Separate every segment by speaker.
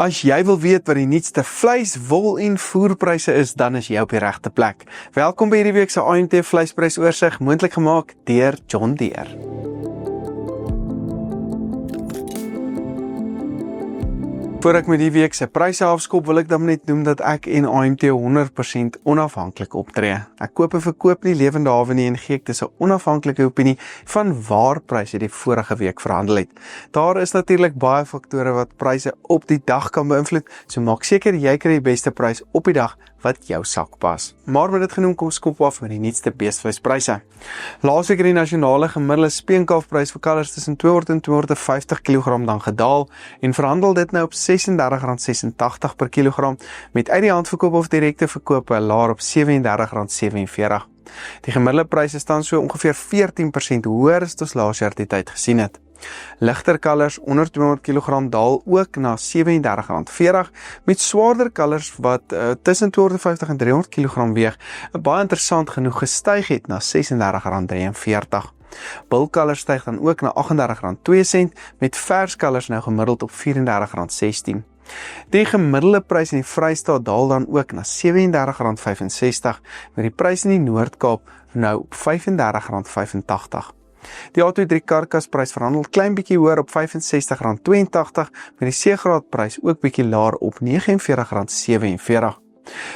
Speaker 1: As jy wil weet wat die nuutste vleis, wol en voerpryse is, dan is jy op die regte plek. Welkom by hierdie week se AMT vleisprysoorsigh, moontlik gemaak deur John Deere. Voor ek met die week se pryse afskop, wil ek dan net noem dat ek en AMT 100% onafhanklik optree. Ek koop en verkoop nie lewende hawe nie en gee ek dis 'n onafhanklike opinie van waar pryse die vorige week verhandel het. Daar is natuurlik baie faktore wat pryse op die dag kan beïnvloed, so maak seker jy kry die beste prys op die dag wat jou sak pas. Maar met dit genoem, kom skop af met die nuutste beestevleispryse. Laasweek het die nasionale gemiddelde speenkalfprys vir kalvers tussen 200 en 250 kg dan gedaal en verhandel dit nou op R36,86 per kilogram, met uit die hand verkoop of direkte verkoop laer op R37,47. Die gemiddelde pryse staan so ongeveer 14% hoër as ons laas jaar die tyd gesien het. Ligter kalvers onder 200 kg daal ook na R37,40, met swaarder kalvers wat tussen 250 en 300 kg weeg, baie interessant genoeg gestyg het na R36,43. Bulkalvers styg dan ook na R38,02, met vers kalvers nou gemiddeld op R34,16. Die gemiddelde prys in die Vrystaat daal dan ook na R37,65, met die prys in die Noord-Kaap nou op R35,85. Die A23 karkasprys verhandel klein bietjie hoër op R65,82, met die C-graadprys ook bietjie laer op R49,47.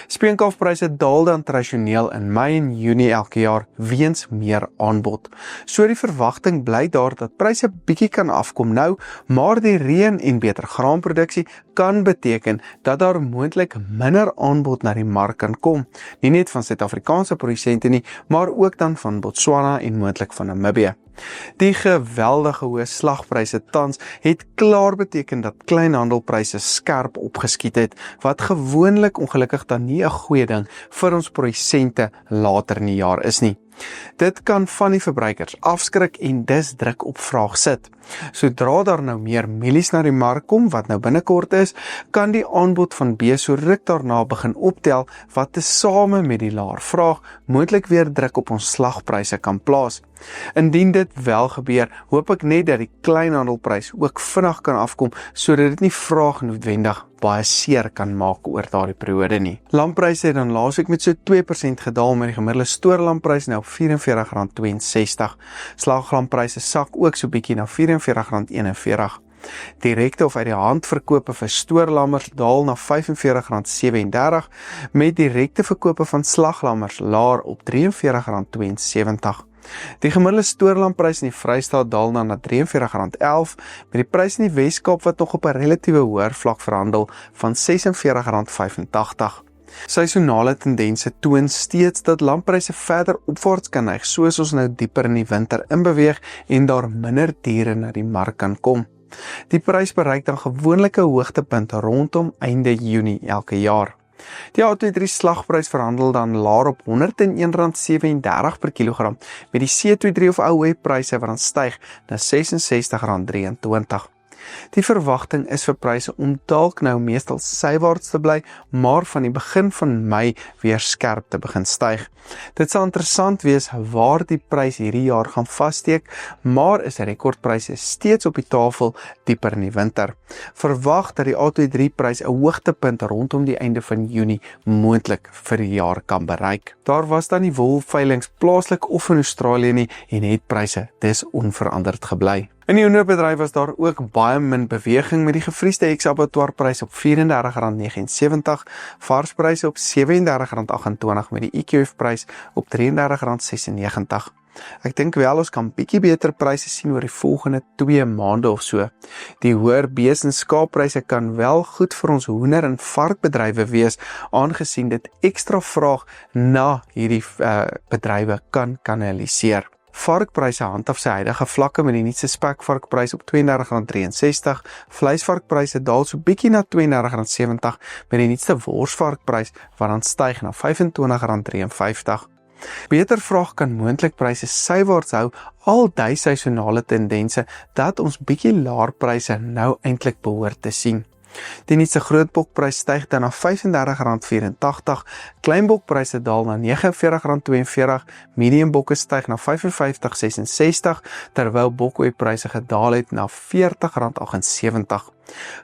Speaker 1: Speenkalfpryse daal dan tradisioneel in Mei en Junie elke jaar weens meer aanbod. So die verwagting bly daar dat pryse bietjie kan afkom nou, maar die reën en beter graanproduksie kan beteken dat daar moontlik minder aanbod na die mark kan kom. Nie net van Suid-Afrikaanse produsente nie, maar ook dan van Botswana en moontlik van Namibië. Die geweldige hoë slagpryse tans het klaar beteken dat kleinhandelpryse skerp opgeskiet het, wat gewoonlik ongelukkig dan nie 'n goeie ding vir ons produsente later in die jaar is nie. Dit kan van die verbruikers afskrik en dus druk op vraag sit. Sodra daar nou meer mielies na die mark kom, wat nou binnekort is, kan die aanbod van bees so ruk daarna begin optel, wat tesame met die laer vraag moontlik weer druk op ons slagpryse kan plaas. Indien dit wel gebeur, hoop ek net dat die kleinhandelprys ook vinnig kan afkom, sodat dit nie vraag noodwendig baie seer kan maak oor daardie periode nie. Lampryse het dan laasweek met so 2% gedaal, met die gemiddelde stoorlampprys nou op R44,62. Slaglampryse sak ook so bietjie na R44,41. Direkte of uit die hand verkope vir stoorlammers daal na R45,37, met direkte verkope van slaglammers laer op R43,72. Die gemiddelde stoorlamprys in die Vrystaat daal na R43,11, met die prys in die Weskaap wat nog op 'n relatiewe hoër vlak verhandel van R46,85. Seisonale tendense toon steeds dat lampryse verder opwaarts kan neig, soos ons nou dieper in die winter inbeweeg en daar minder diere na die mark kan kom. Die prys bereik dan gewoonlik 'n hoogtepunt rondom einde Junie elke jaar. Die A23 slagprys verhandel dan laer op R101,37 per kilogram, met die C23 of OE pryse wat dan styg na R66,23. Die verwagting is vir pryse om dalk nou meestal sywaarts te bly, maar van die begin van Mei weer skerp te begin styg. Dit sal interessant wees waar die prys hierdie jaar gaan vassteek, maar is rekordpryse steeds op die tafel dieper in die winter. Verwag dat die A23 prys 'n hoogtepunt rondom die einde van Junie moontlik vir die jaar kan bereik. Daar was dan nie wolveilings plaaslik of in Australië nie en het pryse dis onveranderd gebly. In die hoenderbedryf was daar ook baie min beweging, met die gevriesde ex-abattoirprys op R34,79, varspryse op R37,28, met die EQF-prys op R33,96. Ek dink wel ons kan bietjie beter pryse sien oor die volgende 2 maande of so. Die hoër bees- en skaappryse kan wel goed vir ons hoender- en varkbedrywe wees, aangesien dit ekstra vraag na hierdie bedrywe kan kanaliseer. Varkpryse handhaaf sy huidige vlakke, met die nuutste spekvarkprys op R32,63, vleisvarkpryse daal so bietjie na R32,70, met die nuutste worsvarkprys wat dan styg na R25,53. Beter vraag kan moontlik pryse sywaarts hou, al die seisonale tendense dat ons bietjie laer pryse nou eintlik behoort te sien. Die nuutste grootbokprys styg dan na R35,84, kleinbokpryse daal na R49,42, mediumbokke styg na R55,66, terwyl bokoeipryse gedaal het na R40,78.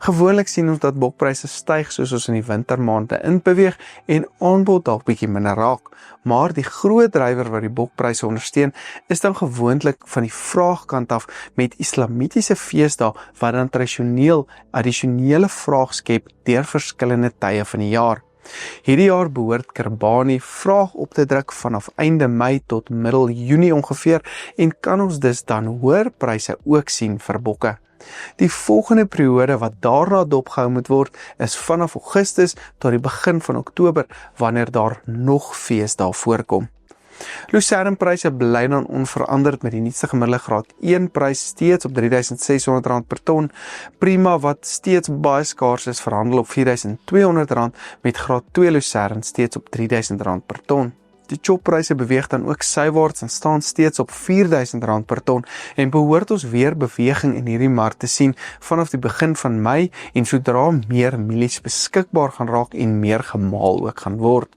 Speaker 1: Gewoonlik sien ons dat bokpryse styg soos ons in die wintermaande inbeweeg en aanbod dalk bietjie minder raak, maar die groot drywer wat die bokpryse ondersteun is dan gewoonlik van die vraagkant af met islamitiese feesdae wat dan tradisioneel addisionele vraag skep deur verskillende tye van die jaar. Hierdie jaar behoort Kerbani vraag op te druk vanaf einde Mei tot middel Junie ongeveer en kan ons dus dan hoër pryse ook sien vir bokke. Die volgende periode wat daarna dopgehou moet word is vanaf Augustus tot die begin van Oktober wanneer daar nog feesdae voorkom. Lucernpryse bly dan onveranderd met die nuutste gemiddelde graad 1 prys steeds op R3.600 per ton. Prima wat steeds baie skaars is verhandel op R4.200 met graad 2 lucern steeds op R3.000 per ton. Die choppryse beweeg dan ook sywaarts en staan steeds op R4.000 per ton en behoort ons weer beweging in hierdie mark te sien vanaf die begin van Mei en sodra meer mielies beskikbaar gaan raak en meer gemaal ook gaan word.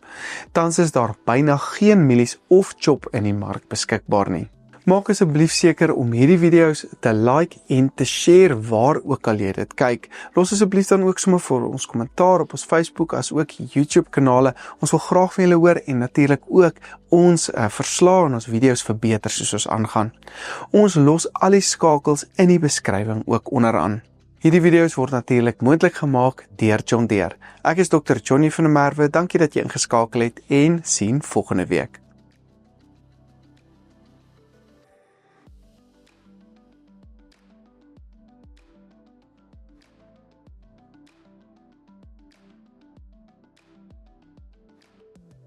Speaker 1: Tans is daar byna geen mielies of chop in die mark beskikbaar nie. Maak asseblief seker om hierdie video's te like en te share waar ook al jy dit kyk. Los asseblief dan ook sommer vir ons kommentaar op ons Facebook as ook YouTube kanale. Ons wil graag van julle hoor en natuurlik ook ons verslae en ons video's verbeter soos ons aangaan. Ons los al die skakels in die beskrywing ook onderaan. Hierdie video's word natuurlik moontlik gemaak deur John Deere. Ek is Dr. Johnny van der Merwe. Dankie dat jy ingeskakel het en sien volgende week.